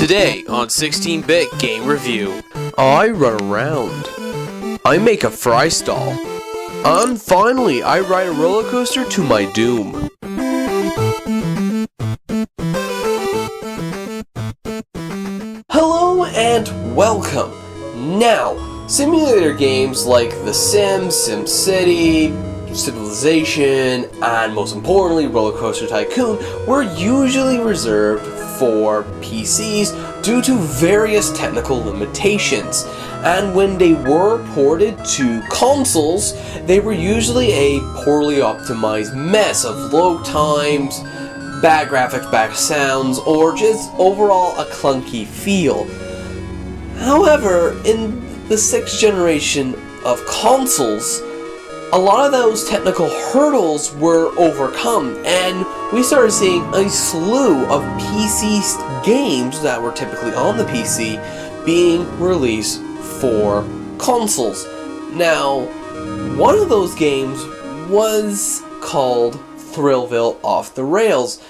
Today on 16-Bit Game Review, I run around. I make a fry stall. And finally, I ride a roller coaster to my doom. Hello and welcome. Now, simulator games like The Sims, SimCity, Civilization, and most importantly, Rollercoaster Tycoon were usually reserved for PCs due to various technical limitations. And when they were ported to consoles, they were usually a poorly optimized mess of load times, bad graphics, bad sounds, or just overall a clunky feel. However, in the 6th generation of consoles, a lot of those technical hurdles were overcome, and we started seeing a slew of PC games that were typically on the PC being released for consoles. Now, one of those games was called Thrillville Off the Rails,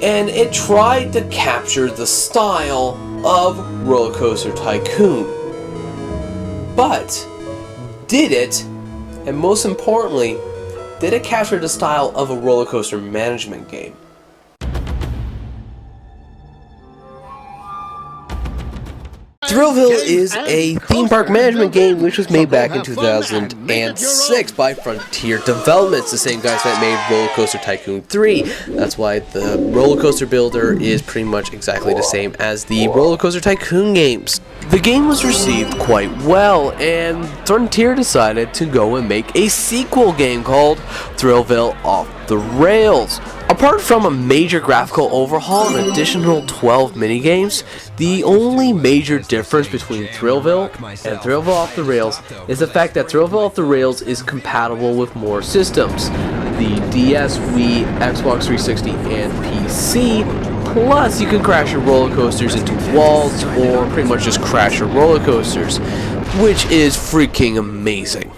and it tried to capture the style of Rollercoaster Tycoon. But did it? And most importantly, did it capture the style of a roller coaster management game? Thrillville is a theme park management game which was made back in 2006 by Frontier Developments, the same guys that made Rollercoaster Tycoon 3. That's why the roller coaster builder is pretty much exactly the same as the Rollercoaster Tycoon games. The game was received quite well, and Frontier decided to go and make a sequel game called Thrillville Off the Rails. Apart from a major graphical overhaul and additional 12 minigames, the only major difference between Thrillville and Thrillville Off the Rails is the fact that Thrillville Off the Rails is compatible with more systems. The DS, Wii, Xbox 360, and PC. Plus, you can crash your roller coasters into walls or pretty much just crash your roller coasters, which is freaking amazing.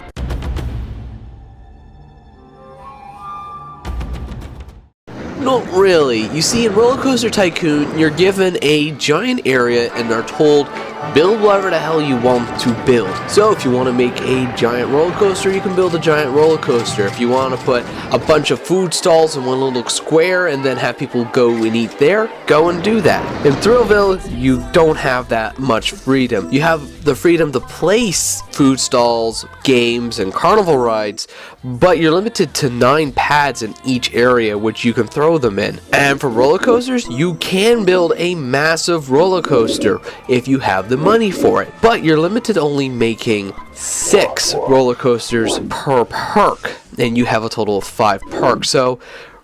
Not really. You see, in Rollercoaster Tycoon, you're given a giant area and are told, build whatever the hell you want to build. So if you want to make a giant roller coaster, you can build a giant roller coaster. If you want to put a bunch of food stalls in one little square and then have people go and eat there, go and do that. In Thrillville, you don't have that much freedom. You have the freedom to place food stalls, games, and carnival rides, but you're limited to 9 pads in each area which you can throw them in. And for roller coasters, you can build a massive roller coaster if you have the money for it, but you're limited to only making 6 roller coasters per park, and you have a total of 5 parks. So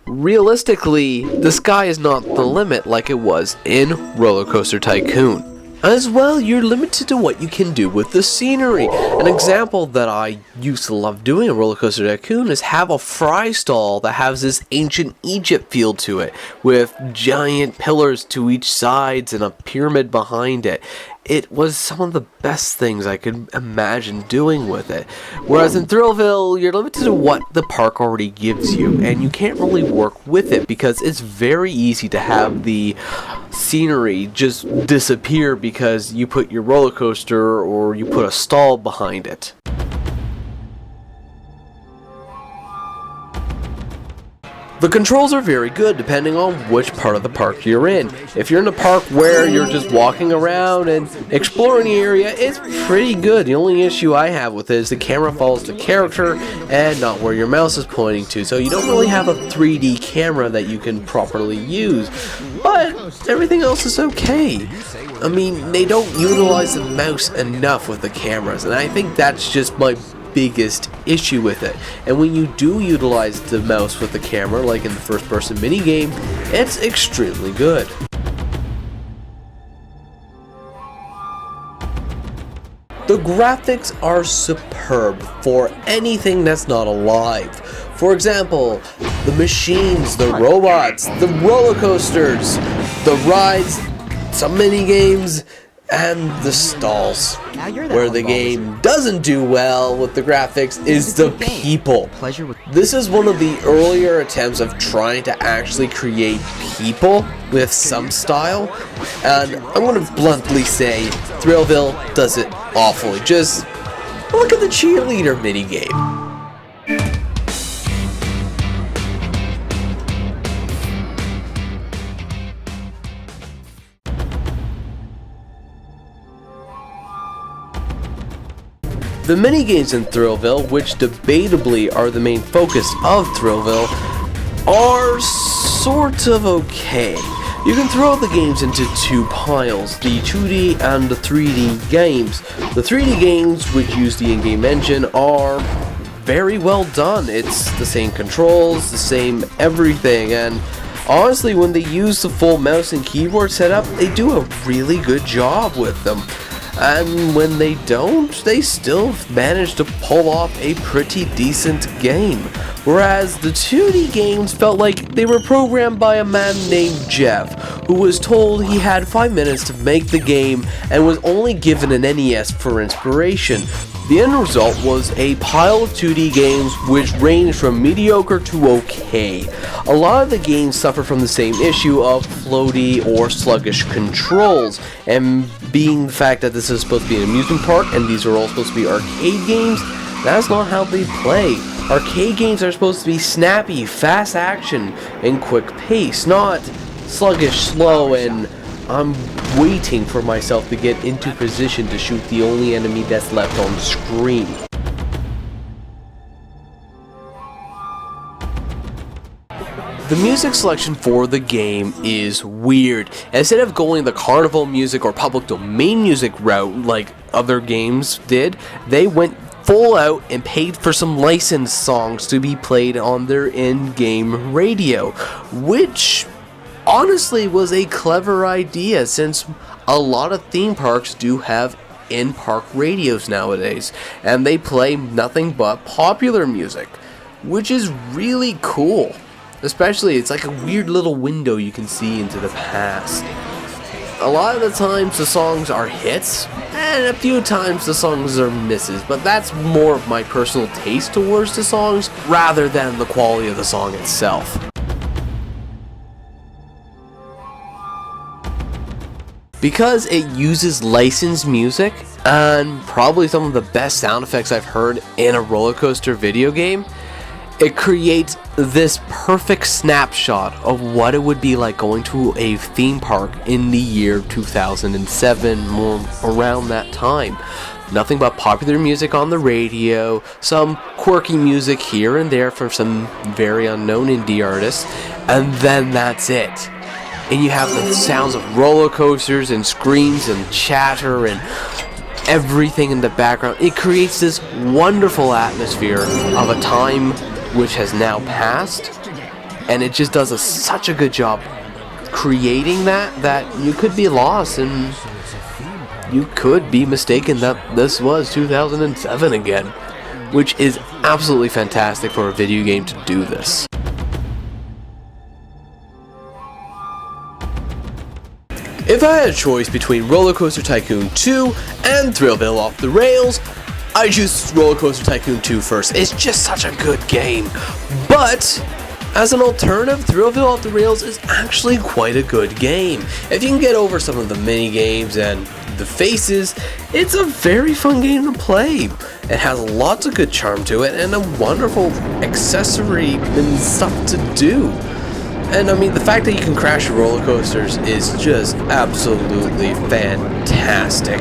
realistically, the sky is not the limit like it was in Rollercoaster Tycoon. As well, you're limited to what you can do with the scenery. An example that I used to love doing in Rollercoaster Tycoon is have a fry stall that has this ancient Egypt feel to it, with giant pillars to each sides and a pyramid behind it. It was some of the best things I could imagine doing with it. Whereas in Thrillville, you're limited to what the park already gives you, and you can't really work with it because it's very easy to have the scenery just disappear because you put your roller coaster or you put a stall behind it. The controls are very good depending on which part of the park you're in. If you're in a park where you're just walking around and exploring the area, it's pretty good. The only issue I have with it is the camera follows the character and not where your mouse is pointing to, so you don't really have a 3D camera that you can properly use. But everything else is okay. I mean, they don't utilize the mouse enough with the cameras, and I think that's just my biggest issue with it. And when you do utilize the mouse with the camera, like in the first person minigame, it's extremely good. The graphics are superb for anything that's not alive. For example, the machines, the robots, the roller coasters, the rides, some minigames, And the stalls. Where the game doesn't do well with the graphics is the people. This is one of the earlier attempts of trying to actually create people with some style, and I'm going to bluntly say Thrillville does it awfully. Just look at the cheerleader minigame. The minigames in Thrillville, which debatably are the main focus of Thrillville, are sort of okay. You can throw the games into two piles, the 2D and the 3D games. The 3D games, which use the in-game engine, are very well done. It's the same controls, the same everything, and honestly, when they use the full mouse and keyboard setup, they do a really good job with them. And when they don't, they still manage to pull off a pretty decent game. Whereas the 2D games felt like they were programmed by a man named Jeff, who was told he had 5 minutes to make the game and was only given an NES for inspiration. The end result was a pile of 2D games which ranged from mediocre to okay. A lot of the games suffer from the same issue of floaty or sluggish controls, and being the fact that this is supposed to be an amusement park and these are all supposed to be arcade games, that's not how they play. Arcade games are supposed to be snappy, fast action, and quick pace, not sluggish, slow, and I'm waiting for myself to get into position to shoot the only enemy that's left on screen. The music selection for the game is weird. Instead of going the carnival music or public domain music route like other games did, they went full out and paid for some licensed songs to be played on their in-game radio, which honestly was a clever idea since a lot of theme parks do have in-park radios nowadays, and they play nothing but popular music, which is really cool. Especially, it's like a weird little window you can see into the past. A lot of the times the songs are hits, and a few times the songs are misses, but that's more of my personal taste towards the songs rather than the quality of the song itself. Because it uses licensed music, and probably some of the best sound effects I've heard in a roller coaster video game, it creates this perfect snapshot of what it would be like going to a theme park in the year 2007, more around that time. Nothing but popular music on the radio, some quirky music here and there from some very unknown indie artists, and then that's it. And you have the sounds of roller coasters and screams and chatter and everything in the background. It creates this wonderful atmosphere of a time which has now passed, and it just does such a good job creating that you could be lost and you could be mistaken that this was 2007 again, which is absolutely fantastic for a video game to do this. If I had a choice between Rollercoaster Tycoon 2 and Thrillville Off the Rails, I choose Rollercoaster Tycoon 2 first. It's just such a good game. But as an alternative, Thrillville Off the Rails is actually quite a good game. If you can get over some of the mini games and the faces, it's a very fun game to play. It has lots of good charm to it and a wonderful accessory and stuff to do. And I mean, the fact that you can crash your roller coasters is just absolutely fantastic.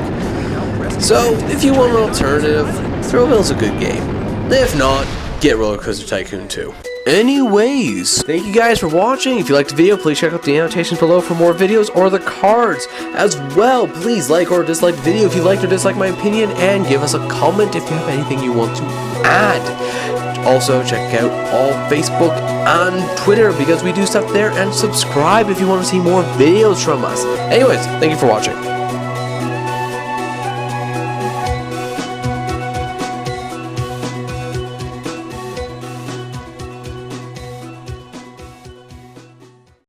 So, if you want an alternative, Thrillville's a good game. If not, get Rollercoaster Tycoon 2. Anyways, thank you guys for watching. If you liked the video, please check out the annotations below for more videos or the cards. As well, please like or dislike the video if you liked or disliked my opinion, and give us a comment if you have anything you want to add. Also, check out all Facebook and Twitter because we do stuff there, and subscribe if you want to see more videos from us. Anyways, thank you for watching.